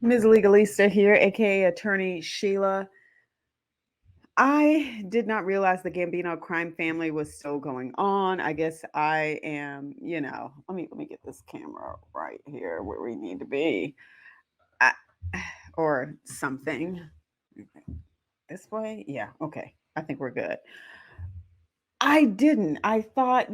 Ms Legalista here, aka Attorney Shelia. I did not realize the Gambino crime family was still going on. I guess I am, let me get this camera right here where we need to be. I, or something. This way? Yeah, okay. I think we're good. I didn't. I thought,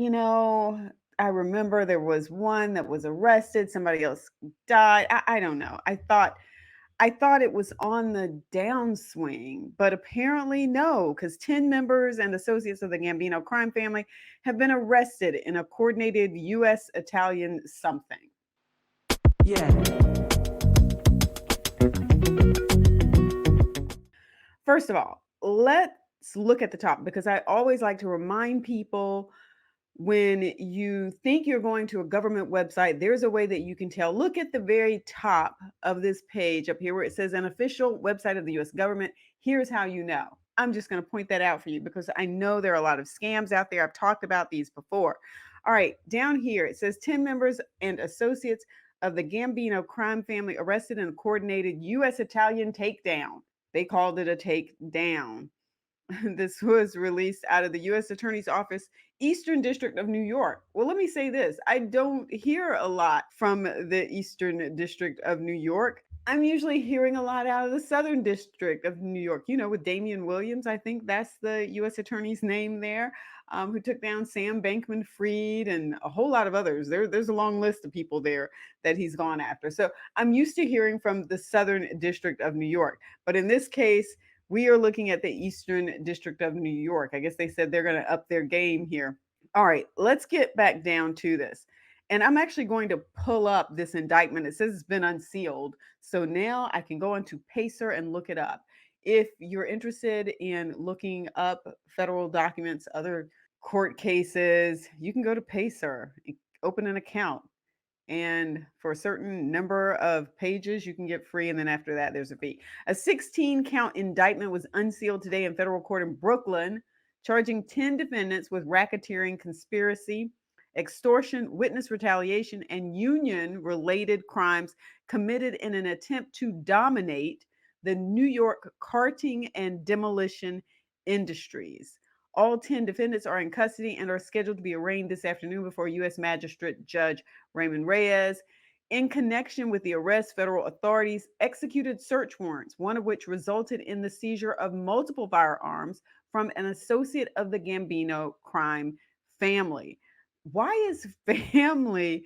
I remember there was one that was arrested, somebody else died. I don't know. I thought it was on the downswing, but apparently no, because 10 members and associates of the Gambino crime family have been arrested in a coordinated U.S. Italian something. Yeah. First of all, let's look at the top because I always like to remind people when you think you're going to a government website, there's a way that you can tell. Look at the very top of this page up here where it says an official website of the US government. Here's how you know. I'm just going to point that out for you because I know there are a lot of scams out there. I've talked about these before. All right, down here it says 10 members and associates of the Gambino crime family arrested in a coordinated US Italian takedown. They called it a takedown. This was released out of the U.S. Attorney's Office, Eastern District of New York. Well, let me say this. I don't hear a lot from the Eastern District of New York. I'm usually hearing a lot out of the Southern District of New York, with Damian Williams. I think that's the U.S. Attorney's name there, who took down Sam Bankman Fried and a whole lot of others. There's a long list of people there that he's gone after. So I'm used to hearing from the Southern District of New York. But in this case, we are looking at the Eastern District of New York. I guess they said they're going to up their game here. All right, let's get back down to this. And I'm actually going to pull up this indictment. It says it's been unsealed. So now I can go into Pacer and look it up. If you're interested in looking up federal documents, other court cases, you can go to Pacer, open an account. And for a certain number of pages, you can get free. And then after that, there's a fee. A 16 count indictment was unsealed today in federal court in Brooklyn, charging 10 defendants with racketeering, conspiracy, extortion, witness retaliation, and union related crimes committed in an attempt to dominate the New York carting and demolition industries. All 10 defendants are in custody and are scheduled to be arraigned this afternoon before U.S. Magistrate Judge Raymond Reyes. In connection with the arrest, federal authorities executed search warrants, one of which resulted in the seizure of multiple firearms from an associate of the Gambino crime family. Why is family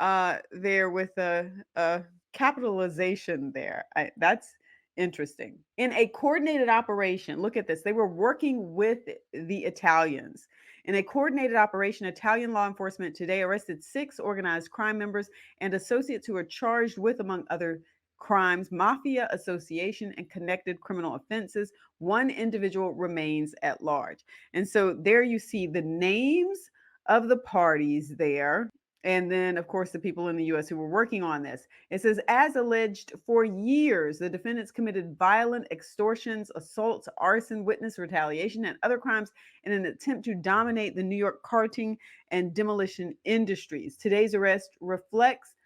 there with a capitalization there? That's interesting. In a coordinated operation, look at this. They were working with the Italians. In a coordinated operation, Italian law enforcement today arrested 6 organized crime members and associates who are charged with, among other crimes, mafia association and connected criminal offenses. One individual remains at large. And so there you see the names of the parties there. And then, of course, the people in the US who were working on this. It says, as alleged, for years, the defendants committed violent extortions, assaults, arson, witness retaliation, and other crimes in an attempt to dominate the New York carting and demolition industries. Today's arrest reflects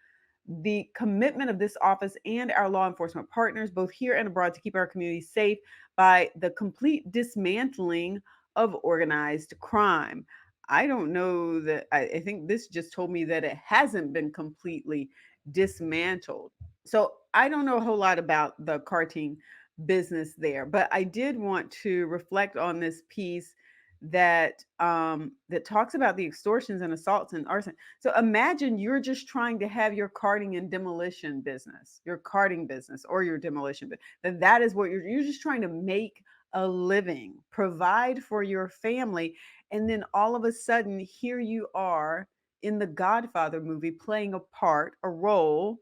the commitment of this office and our law enforcement partners, both here and abroad, to keep our communities safe by the complete dismantling of organized crime. I don't know that, I think this just told me that it hasn't been completely dismantled. So I don't know a whole lot about the carting business there, but I did want to reflect on this piece that talks about the extortions and assaults and arson. So imagine you're just trying to have your carting and demolition business, your carting business or your demolition, that is what you're just trying to make a living, provide for your family. And then all of a sudden, here you are in the Godfather movie playing a part, a role,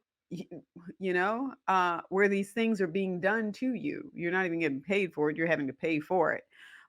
where these things are being done to you. You're not even getting paid for it, you're having to pay for it.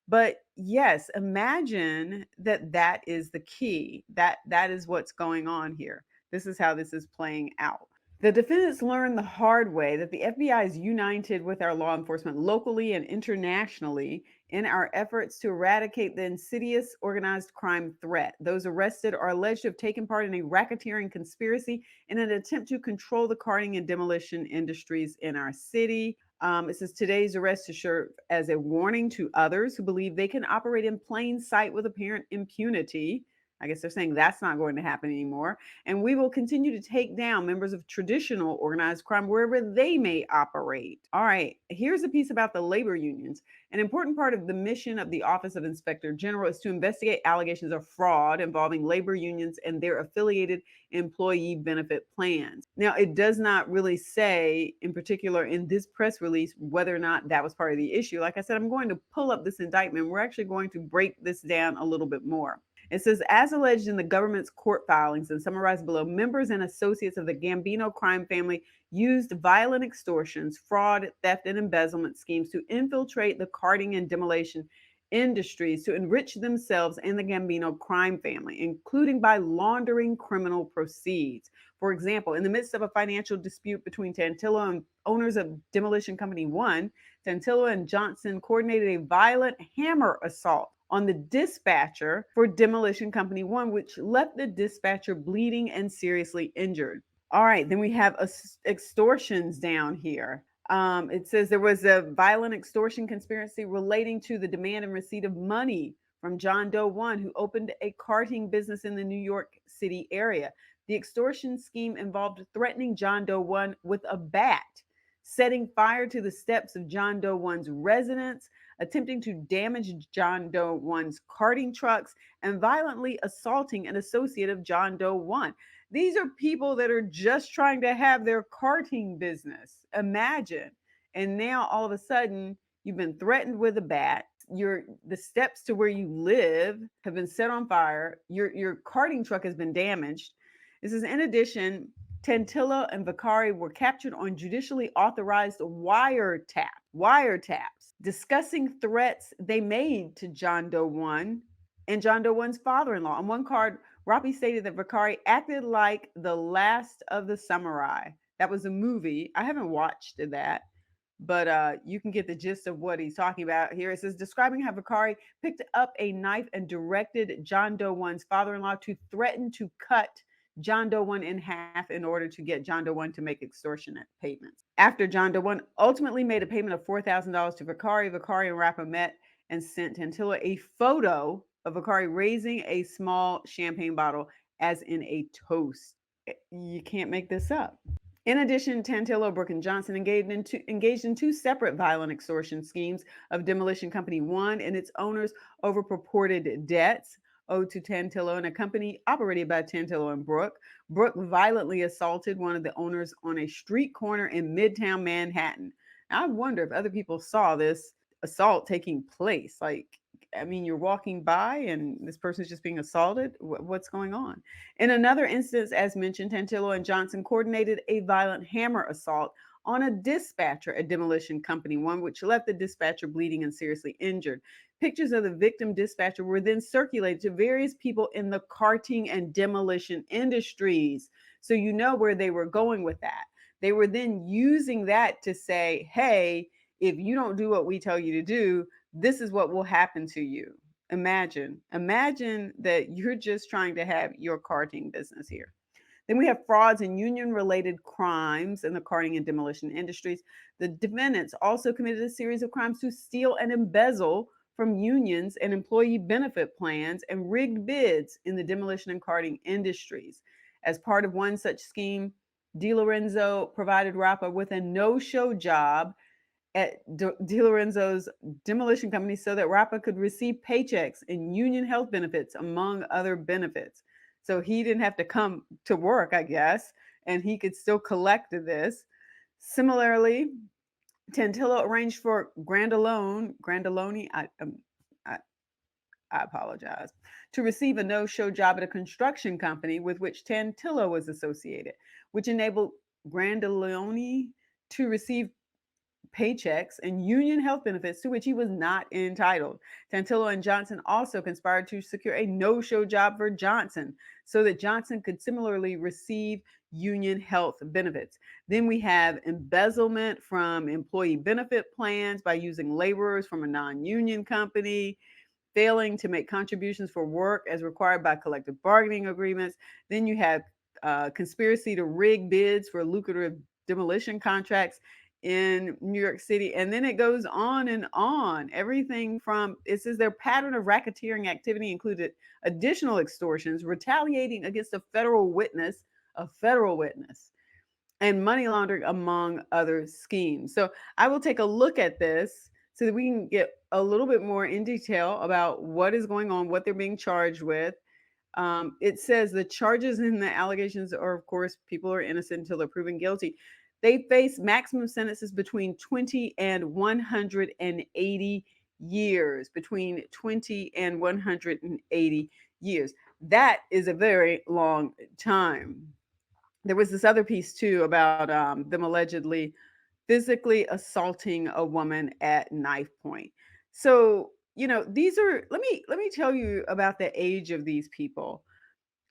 But yes, imagine that is the key. That is what's going on here. This is how this is playing out. The defendants learned the hard way that the FBI is united with our law enforcement locally and internationally in our efforts to eradicate the insidious organized crime threat. Those arrested are alleged to have taken part in a racketeering conspiracy in an attempt to control the carting and demolition industries in our city. It says today's arrest to serve as a warning to others who believe they can operate in plain sight with apparent impunity. I guess they're saying that's not going to happen anymore. And we will continue to take down members of traditional organized crime wherever they may operate. All right, here's a piece about the labor unions. An important part of the mission of the Office of Inspector General is to investigate allegations of fraud involving labor unions and their affiliated employee benefit plans. Now, it does not really say in particular in this press release whether or not that was part of the issue. Like I said, I'm going to pull up this indictment. We're actually going to break this down a little bit more. It says, as alleged in the government's court filings and summarized below, members and associates of the Gambino crime family used violent extortions, fraud, theft, and embezzlement schemes to infiltrate the carting and demolition industries to enrich themselves and the Gambino crime family, including by laundering criminal proceeds. For example, in the midst of a financial dispute between Tantillo and owners of Demolition Company One, Tantillo and Johnson coordinated a violent hammer assault on the dispatcher for Demolition Company One, which left the dispatcher bleeding and seriously injured. All right, then we have extortions down here. It says there was a violent extortion conspiracy relating to the demand and receipt of money from John Doe One, who opened a carting business in the New York City area. The extortion scheme involved threatening John Doe One with a bat, setting fire to the steps of John Doe One's residence, attempting to damage John Doe One's carting trucks, and violently assaulting an associate of John Doe One. These are people that are just trying to have their carting business. Imagine. And now all of a sudden, you've been threatened with a bat. The steps to where you live have been set on fire. Your carting truck has been damaged. This is in addition, Tantillo and Vicari were captured on judicially authorized wiretaps, discussing threats they made to John Doe One and John Doe One's father-in-law. On one card, Rappi stated that Vicari acted like the last of the samurai. That was a movie. I haven't watched that, but you can get the gist of what he's talking about here. It says, describing how Vicari picked up a knife and directed John Doe One's father-in-law to threaten to cut John Doe One in half in order to get John Doe One to make extortionate payments. After John Doe One ultimately made a payment of $4,000 to Vicari, Vicari and Rappa met and sent Tantillo a photo of Vicari raising a small champagne bottle as in a toast. You can't make this up. In addition, Tantillo, Brooke, and Johnson engaged in two separate violent extortion schemes of Demolition Company One and its owners over purported debts owed to Tantillo and a company operated by Tantillo and Brooke. Brooke violently assaulted one of the owners on a street corner in Midtown Manhattan. Now, I wonder if other people saw this assault taking place. Like, I mean, you're walking by and this person's just being assaulted. What's going on? In another instance, as mentioned, Tantillo and Johnson coordinated a violent hammer assault on a dispatcher at Demolition Company One, which left the dispatcher bleeding and seriously injured. Pictures of the victim dispatcher were then circulated to various people in the carting and demolition industries. So you know where they were going with that. They were then using that to say, hey, if you don't do what we tell you to do, this is what will happen to you. Imagine that you're just trying to have your carting business here. Then we have frauds and union related crimes in the carting and demolition industries. The defendants also committed a series of crimes to steal and embezzle from unions and employee benefit plans and rigged bids in the demolition and carting industries. As part of one such scheme, DiLorenzo provided Rappa with a no-show job at DiLorenzo's demolition company so that Rappa could receive paychecks and union health benefits, among other benefits. So he didn't have to come to work, I guess, and he could still collect this. Similarly, Tantillo arranged for Grandaloni, I apologize, to receive a no-show job at a construction company with which Tantillo was associated, which enabled Grandaloni to receive paychecks and union health benefits to which he was not entitled. Tantillo and Johnson also conspired to secure a no show job for Johnson so that Johnson could similarly receive union health benefits. Then we have embezzlement from employee benefit plans by using laborers from a non union company, failing to make contributions for work as required by collective bargaining agreements. Then you have conspiracy to rig bids for lucrative demolition contracts in New York City. And then it goes on and on. Everything from it says their pattern of racketeering activity included additional extortions, retaliating against a federal witness, and money laundering, among other schemes. So I will take a look at this so that we can get a little bit more in detail about what is going on, what they're being charged with. It says the charges and the allegations are, of course, people are innocent until they're proven guilty. They face maximum sentences between 20 and 180 years. Between 20 and 180 years. That is a very long time. There was this other piece too about them allegedly physically assaulting a woman at knife point. So these are, let me tell you about the age of these people.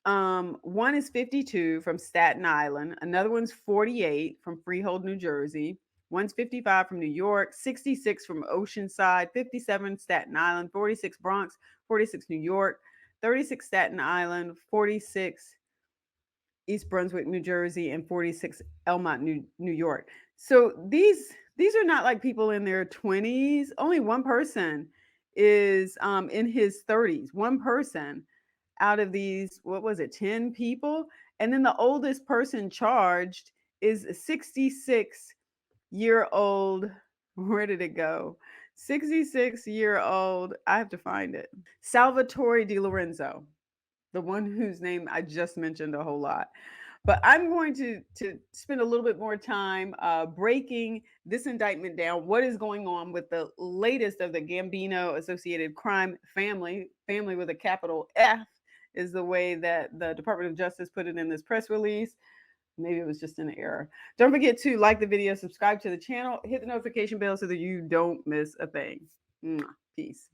One is 52 from Staten Island, another one's 48 from Freehold, New Jersey, one's 55 from New York, 66 from Oceanside, 57 Staten Island, 46 Bronx, 46 New York, 36 Staten Island, 46 East Brunswick, New Jersey, and 46 Elmont, New York. So these are not like people in their 20s. Only one person is in his 30s. One person out of these, what was it, 10 people? And then the oldest person charged is a 66-year-old. Where did it go? 66-year-old. I have to find it. Salvatore Di Lorenzo, the one whose name I just mentioned a whole lot. But I'm going to spend a little bit more time breaking this indictment down. What is going on with the latest of the Gambino associated crime family with a capital F is the way that the Department of Justice put it in this press release. Maybe it was just an error. Don't forget to like the video, subscribe to the channel, hit the notification bell so that you don't miss a thing. Peace.